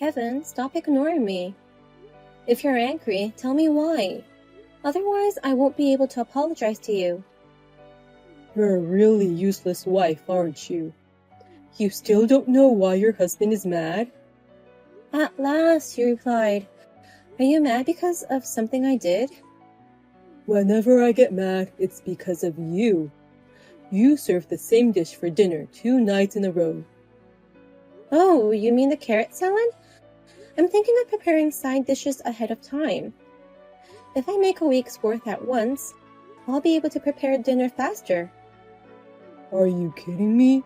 Kevin, stop ignoring me. If you're angry, tell me why. Otherwise, I won't be able to apologize to you. You're a really useless wife, aren't you? You still don't know why your husband is mad? At last, you replied. Are you mad because of something I did? Whenever I get mad, it's because of you. You served the same dish for dinner 2 nights in a row. Oh, you mean the carrot salad? I'm thinking of preparing side dishes ahead of time. If I make a week's worth at once, I'll be able to prepare dinner faster. Are you kidding me?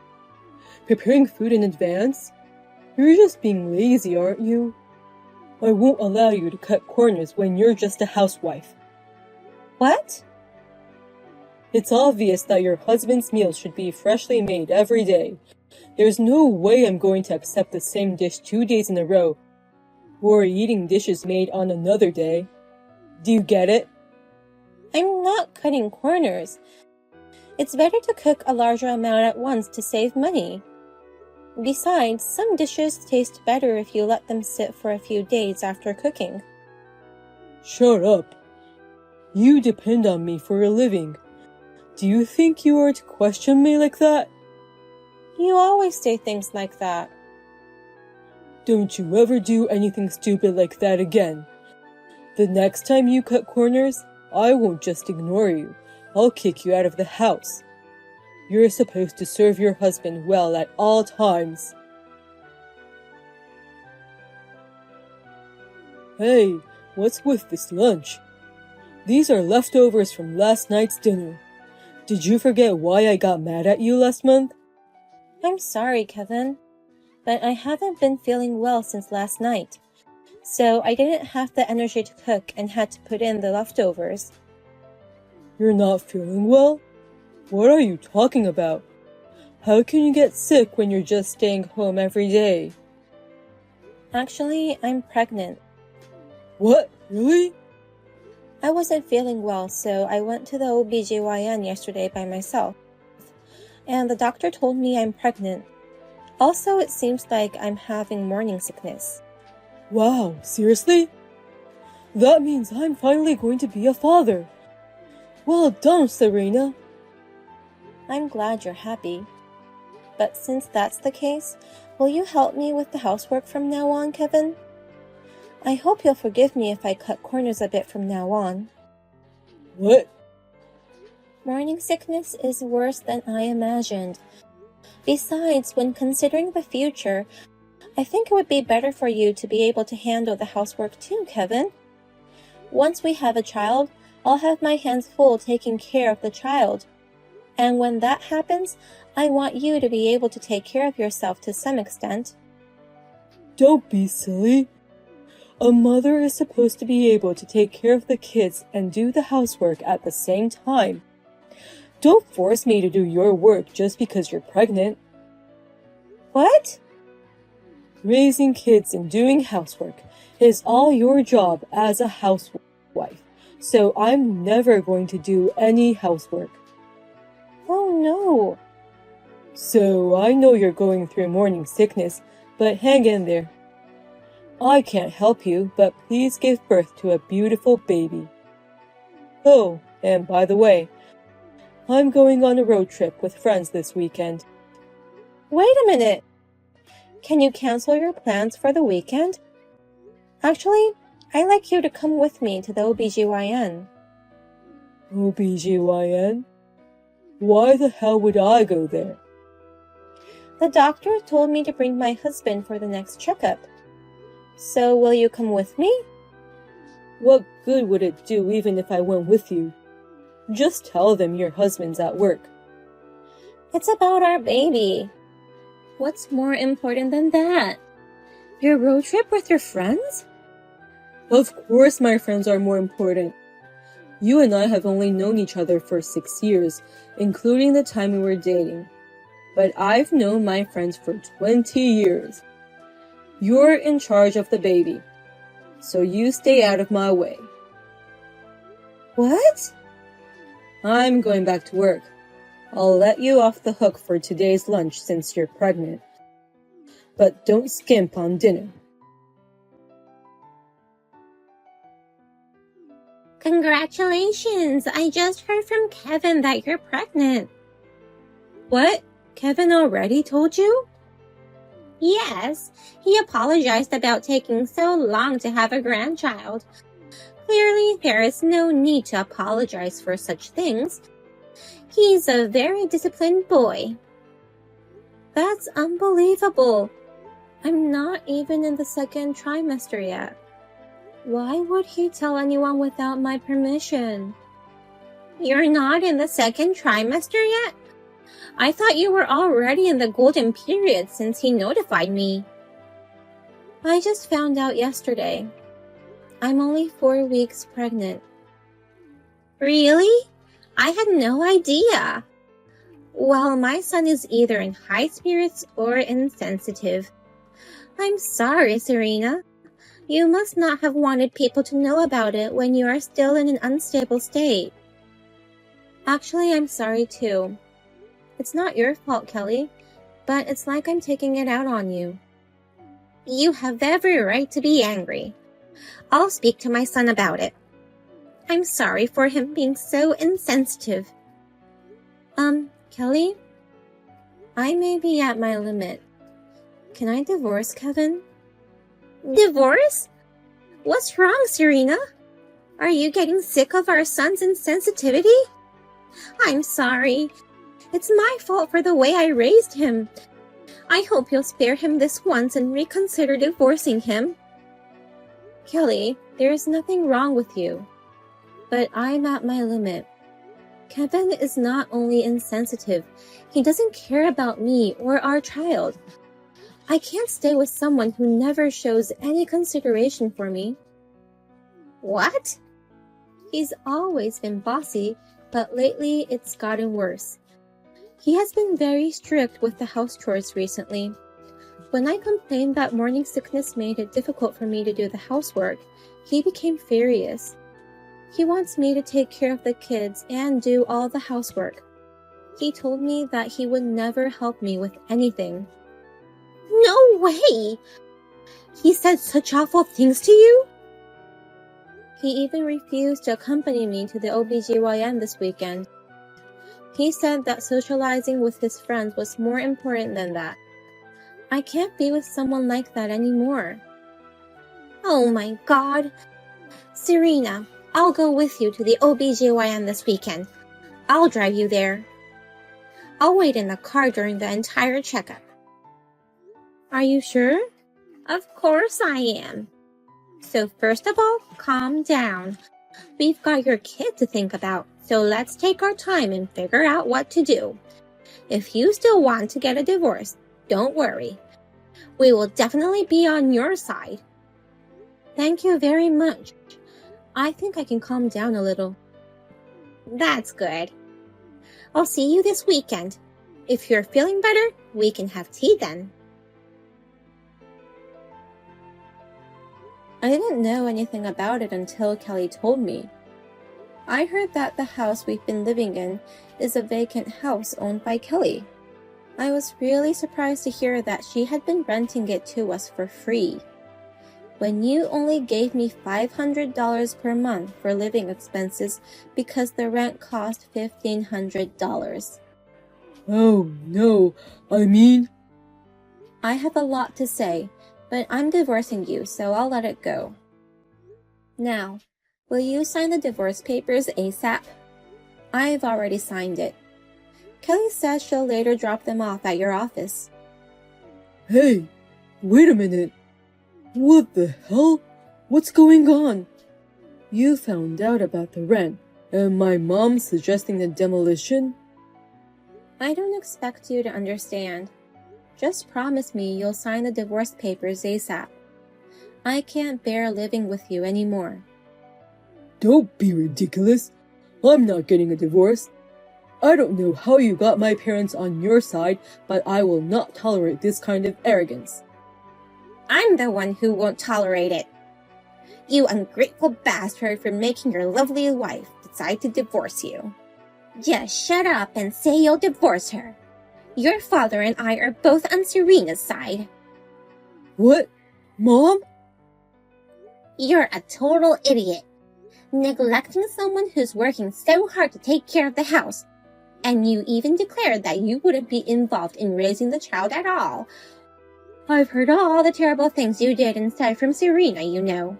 Preparing food in advance? You're just being lazy, aren't you? I won't allow you to cut corners when you're just a housewife. What? It's obvious that your husband's meals should be freshly made every day. There's no way I'm going to accept the same dish 2 days in a row, or eating dishes made on another day. Do you get it? I'm not cutting corners. It's better to cook a larger amount at once to save money. Besides, some dishes taste better if you let them sit for a few days after cooking. Shut up. You depend on me for a living. Do you think you are to question me like that? You always say things like that. Don't you ever do anything stupid like that again. The next time you cut corners, I won't just ignore you. I'll kick you out of the house. You're supposed to serve your husband well at all times. Hey, what's with this lunch? These are leftovers from last night's dinner. Did you forget why I got mad at you last month? I'm sorry, Kevin, but I haven't been feeling well since last night, so I didn't have the energy to cook and had to put in the leftovers. You're not feeling well? What are you talking about? How can you get sick when you're just staying home every day? Actually, I'm pregnant. What? Really? I wasn't feeling well, so I went to the OBGYN yesterday by myself, and the doctor told me I'm pregnant. Also, it seems like I'm having morning sickness. Wow, seriously? That means I'm finally going to be a father. Well done, Serena. I'm glad you're happy. But since that's the case, will you help me with the housework from now on, Kevin? I hope you'll forgive me if I cut corners a bit from now on. What? Morning sickness is worse than I imagined. Besides, when considering the future, I think it would be better for you to be able to handle the housework too, Kevin. Once we have a child, I'll have my hands full taking care of the child. And when that happens, I want you to be able to take care of yourself to some extent. Don't be silly. A mother is supposed to be able to take care of the kids and do the housework at the same time. Don't force me to do your work just because you're pregnant. What? Raising kids and doing housework is all your job as a housewife, so I'm never going to do any housework. Oh no. So I know you're going through morning sickness, but hang in there. I can't help you, but please give birth to a beautiful baby. Oh, and by the way, I'm going on a road trip with friends this weekend. Wait a minute. Can you cancel your plans for the weekend? Actually, I'd like you to come with me to the OBGYN. OBGYN? Why the hell would I go there? The doctor told me to bring my husband for the next checkup. So will you come with me? What good would it do even if I went with you? Just tell them your husband's at work. It's about our baby. What's more important than that? Your road trip with your friends? Of course my friends are more important. You and I have only known each other for 6 years, including the time we were dating. But I've known my friends for 20 years. You're in charge of the baby, so you stay out of my way. What? I'm going back to work. I'll let you off the hook for today's lunch since you're pregnant. But don't skimp on dinner. Congratulations! I just heard from Kevin that you're pregnant. What? Kevin already told you? Yes, he apologized about taking so long to have a grandchild. Clearly, there is no need to apologize for such things. He's a very disciplined boy. That's unbelievable. I'm not even in the second trimester yet. Why would he tell anyone without my permission? You're not in the second trimester yet? I thought you were already in the golden period since he notified me. I just found out yesterday. I'm only 4 weeks pregnant. Really? I had no idea. Well, my son is either in high spirits or insensitive. I'm sorry, Serena. You must not have wanted people to know about it when you are still in an unstable state. Actually, I'm sorry too. It's not your fault, Kelly, but it's like I'm taking it out on you. You have every right to be angry. I'll speak to my son about it. I'm sorry for him being so insensitive. Kelly? I may be at my limit. Can I divorce Kevin? Divorce? What's wrong, Serena? Are you getting sick of our son's insensitivity? I'm sorry. It's my fault for the way I raised him. I hope you'll spare him this once and reconsider divorcing him. Kelly, there is nothing wrong with you. But I'm at my limit. Kevin is not only insensitive, he doesn't care about me or our child. I can't stay with someone who never shows any consideration for me. What? He's always been bossy, but lately it's gotten worse. He has been very strict with the house chores recently. When I complained that morning sickness made it difficult for me to do the housework, he became furious. He wants me to take care of the kids and do all the housework. He told me that he would never help me with anything. No way! He said such awful things to you? He even refused to accompany me to the OBGYN this weekend. He said that socializing with his friends was more important than that. I can't be with someone like that anymore. Oh my God. Serena, I'll go with you to the OBGYN this weekend. I'll drive you there. I'll wait in the car during the entire checkup. Are you sure? Of course I am. So first of all, calm down. We've got your kid to think about, so let's take our time and figure out what to do. If you still want to get a divorce, don't worry. We will definitely be on your side. Thank you very much. I think I can calm down a little. That's good. I'll see you this weekend. If you're feeling better, we can have tea then. I didn't know anything about it until Kelly told me. I heard that the house we've been living in is a vacant house owned by Kelly. I was really surprised to hear that she had been renting it to us for free. When you only gave me $500 per month for living expenses because the rent cost $1,500. Oh no, I mean... I have a lot to say, but I'm divorcing you, so I'll let it go. Now, will you sign the divorce papers ASAP? I've already signed it. Kelly says she'll later drop them off at your office. Hey, wait a minute. What the hell? What's going on? You found out about the rent, and my mom suggesting the demolition? I don't expect you to understand. Just promise me you'll sign the divorce papers ASAP. I can't bear living with you anymore. Don't be ridiculous. I'm not getting a divorce. I don't know how you got my parents on your side, but I will not tolerate this kind of arrogance. I'm the one who won't tolerate it. You ungrateful bastard for making your lovely wife decide to divorce you. Just shut up and say you'll divorce her. Your father and I are both on Serena's side. What? Mom? You're a total idiot. Neglecting someone who's working so hard to take care of the house. And you even declared that you wouldn't be involved in raising the child at all. I've heard all the terrible things you did aside from Serena, you know.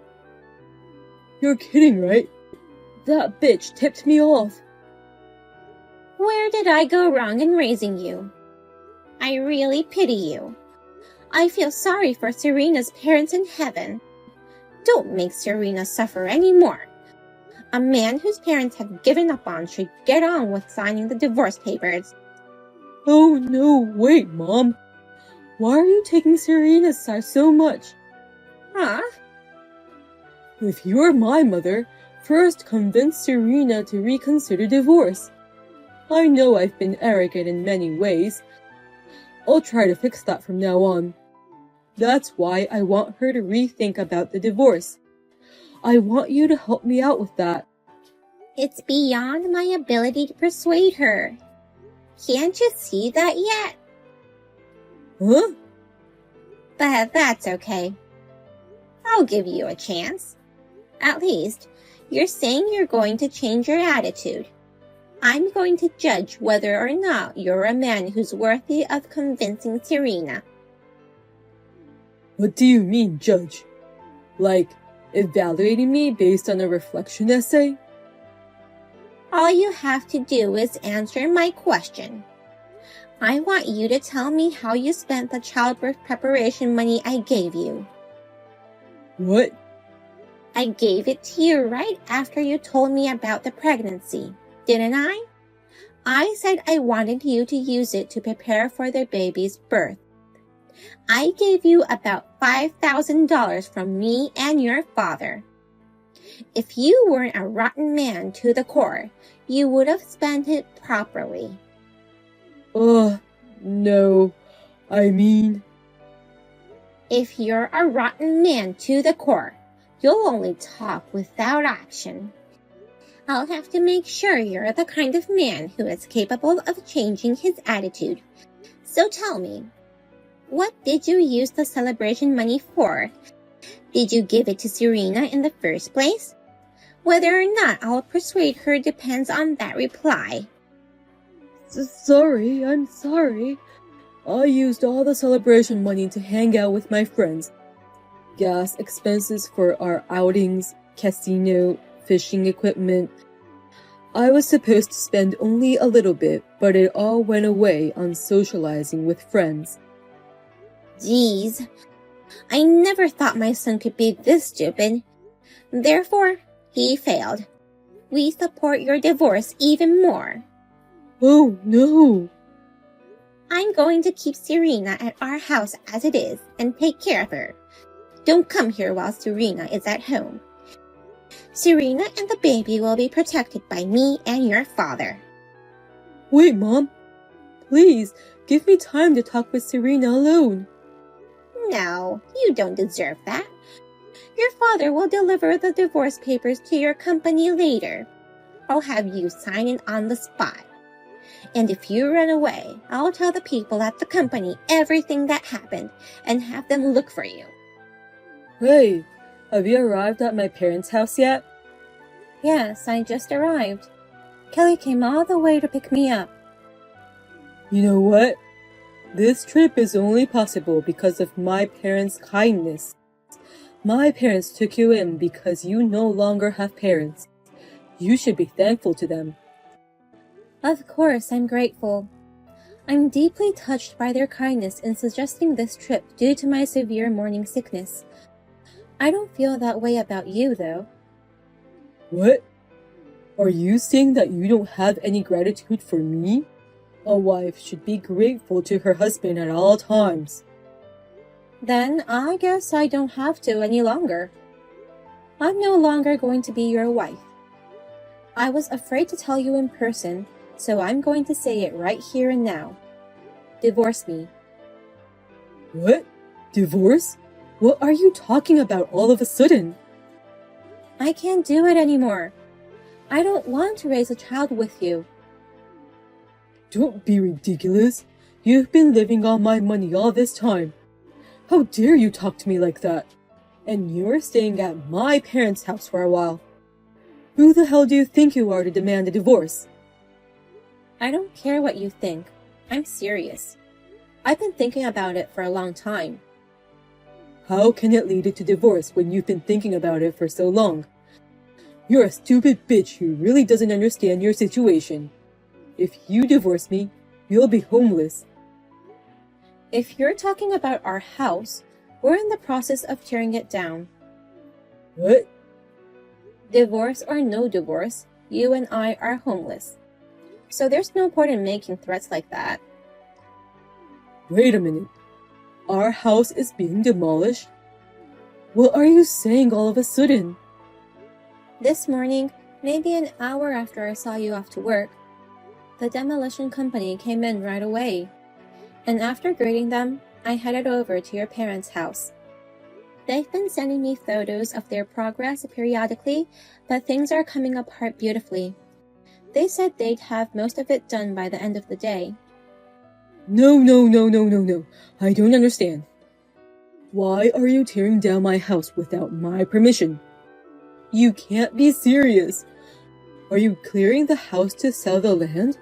You're kidding, right? That bitch tipped me off. Where did I go wrong in raising you? I really pity you. I feel sorry for Serena's parents in heaven. Don't make Serena suffer anymore. A man whose parents have given up on should get on with signing the divorce papers. Oh no, wait, Mom. Why are you taking Serena's side so much? Huh? If you're my mother, first convince Serena to reconsider divorce. I know I've been arrogant in many ways. I'll try to fix that from now on. That's why I want her to rethink about the divorce. I want you to help me out with that. It's beyond my ability to persuade her. Can't you see that yet? Huh? But that's okay. I'll give you a chance. At least, you're saying you're going to change your attitude. I'm going to judge whether or not you're a man who's worthy of convincing Serena. What do you mean, Judge? Like, evaluating me based on a reflection essay? All you have to do is answer my question. I want you to tell me how you spent the childbirth preparation money I gave you. What? I gave it to you right after you told me about the pregnancy, didn't I? I said I wanted you to use it to prepare for the baby's birth. I gave you about $5,000 from me and your father. If you weren't a rotten man to the core, you would have spent it properly. No. I mean... If you're a rotten man to the core, you'll only talk without action. I'll have to make sure you're the kind of man who is capable of changing his attitude. So tell me, what did you use the celebration money for? Did you give it to Serena in the first place? Whether or not I'll persuade her depends on that reply. Sorry, I'm sorry. I used all the celebration money to hang out with my friends. Gas expenses for our outings, casino, fishing equipment. I was supposed to spend only a little bit, but it all went away on socializing with friends. Geez, I never thought my son could be this stupid. Therefore, he failed. We support your divorce even more. Oh, no. I'm going to keep Serena at our house as it is and take care of her. Don't come here while Serena is at home. Serena and the baby will be protected by me and your father. Wait, Mom. Please, give me time to talk with Serena alone. No, you don't deserve that. Your father will deliver the divorce papers to your company later. I'll have you sign it on the spot. And if you run away, I'll tell the people at the company everything that happened and have them look for you. Hey, have you arrived at my parents' house yet? Yes, I just arrived. Kelly came all the way to pick me up. You know what? This trip is only possible because of my parents' kindness. My parents took you in because you no longer have parents. You should be thankful to them. Of course, I'm grateful. I'm deeply touched by their kindness in suggesting this trip due to my severe morning sickness. I don't feel that way about you, though. What? Are you saying that you don't have any gratitude for me? A wife should be grateful to her husband at all times. Then I guess I don't have to any longer. I'm no longer going to be your wife. I was afraid to tell you in person, so I'm going to say it right here and now. Divorce me. What? Divorce? What are you talking about all of a sudden? I can't do it anymore. I don't want to raise a child with you. Don't be ridiculous. You've been living on my money all this time. How dare you talk to me like that? And you're staying at my parents' house for a while. Who the hell do you think you are to demand a divorce? I don't care what you think. I'm serious. I've been thinking about it for a long time. How can it lead to divorce when you've been thinking about it for so long? You're a stupid bitch who really doesn't understand your situation. If you divorce me, you'll be homeless. If you're talking about our house, we're in the process of tearing it down. What? Divorce or no divorce, you and I are homeless. So there's no point in making threats like that. Wait a minute. Our house is being demolished? What are you saying all of a sudden? This morning, maybe an hour after I saw you off to work, the demolition company came in right away. And after greeting them, I headed over to your parents' house. They've been sending me photos of their progress periodically, but things are coming apart beautifully. They said they'd have most of it done by the end of the day. No. I don't understand. Why are you tearing down my house without my permission? You can't be serious. Are you clearing the house to sell the land?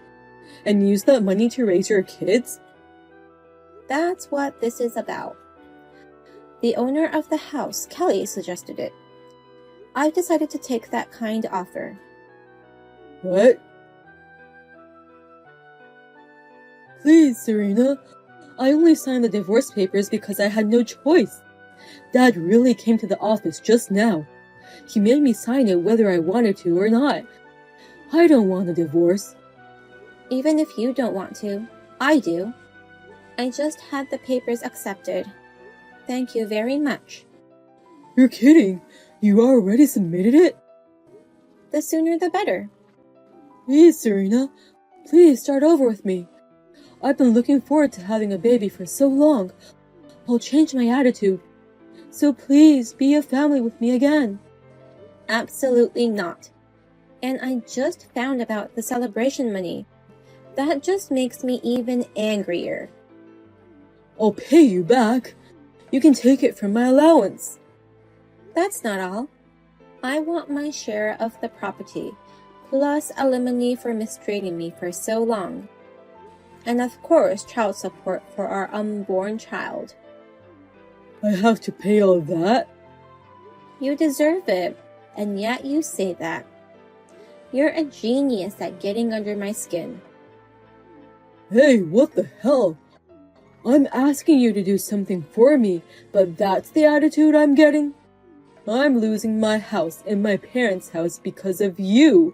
And use that money to raise your kids? That's what this is about. The owner of the house, Kelly, suggested it. I've decided to take that kind offer. What? Please, Serena. I only signed the divorce papers because I had no choice. Dad really came to the office just now. He made me sign it whether I wanted to or not. I don't want a divorce. Even if you don't want to, I do. I just had the papers accepted. Thank you very much. You're kidding. You already submitted it? The sooner the better. Please, Serena. Please start over with me. I've been looking forward to having a baby for so long. I'll change my attitude. So please be a family with me again. Absolutely not. And I just found about the celebration money. That just makes me even angrier. I'll pay you back. You can take it from my allowance. That's not all. I want my share of the property, plus alimony for mistreating me for so long. And of course, child support for our unborn child. I have to pay all that? You deserve it, and yet you say that. You're a genius at getting under my skin. Hey, what the hell? I'm asking you to do something for me, but that's the attitude I'm getting? I'm losing my house and my parents' house because of you.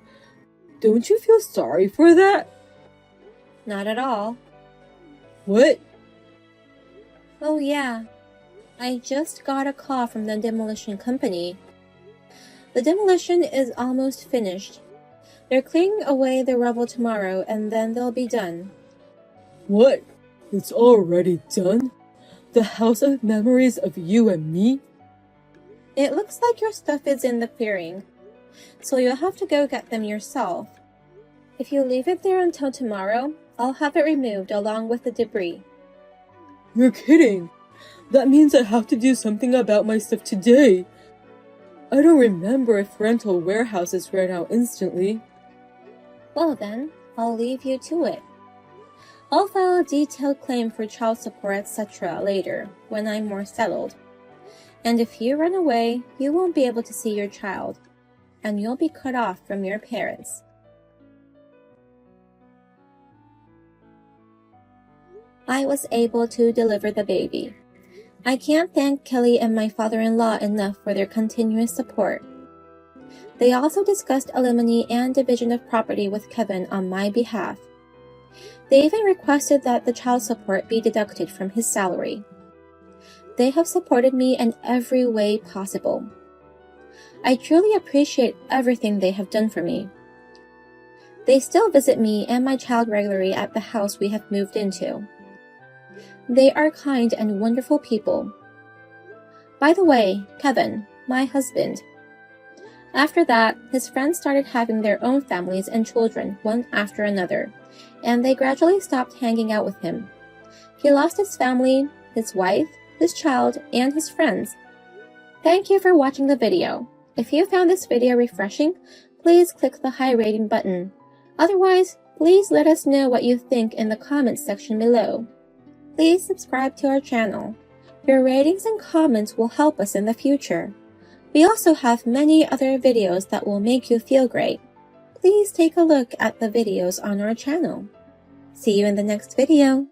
Don't you feel sorry for that? Not at all. What? Oh yeah, I just got a call from the demolition company. The demolition is almost finished. They're clearing away the rubble tomorrow and then they'll be done. What? It's already done? The house of memories of you and me? It looks like your stuff is in the clearing, so you'll have to go get them yourself. If you leave it there until tomorrow, I'll have it removed along with the debris. You're kidding. That means I have to do something about my stuff today. I don't remember if rental warehouses ran out instantly. Well then, I'll leave you to it. I'll file a detailed claim for child support, etc. later, when I'm more settled. And if you run away, you won't be able to see your child, and you'll be cut off from your parents. I was able to deliver the baby. I can't thank Kelly and my father-in-law enough for their continuous support. They also discussed alimony and division of property with Kevin on my behalf. They even requested that the child support be deducted from his salary. They have supported me in every way possible. I truly appreciate everything they have done for me. They still visit me and my child regularly at the house we have moved into. They are kind and wonderful people. By the way, Kevin, my husband. After that, his friends started having their own families and children one after another, and they gradually stopped hanging out with him. He lost his family, his wife, his child, and his friends. Thank you for watching the video. If you found this video refreshing, please click the high rating button. Otherwise, please let us know what you think in the comments section below. Please subscribe to our channel. Your ratings and comments will help us in the future. We also have many other videos that will make you feel great. Please take a look at the videos on our channel. See you in the next video.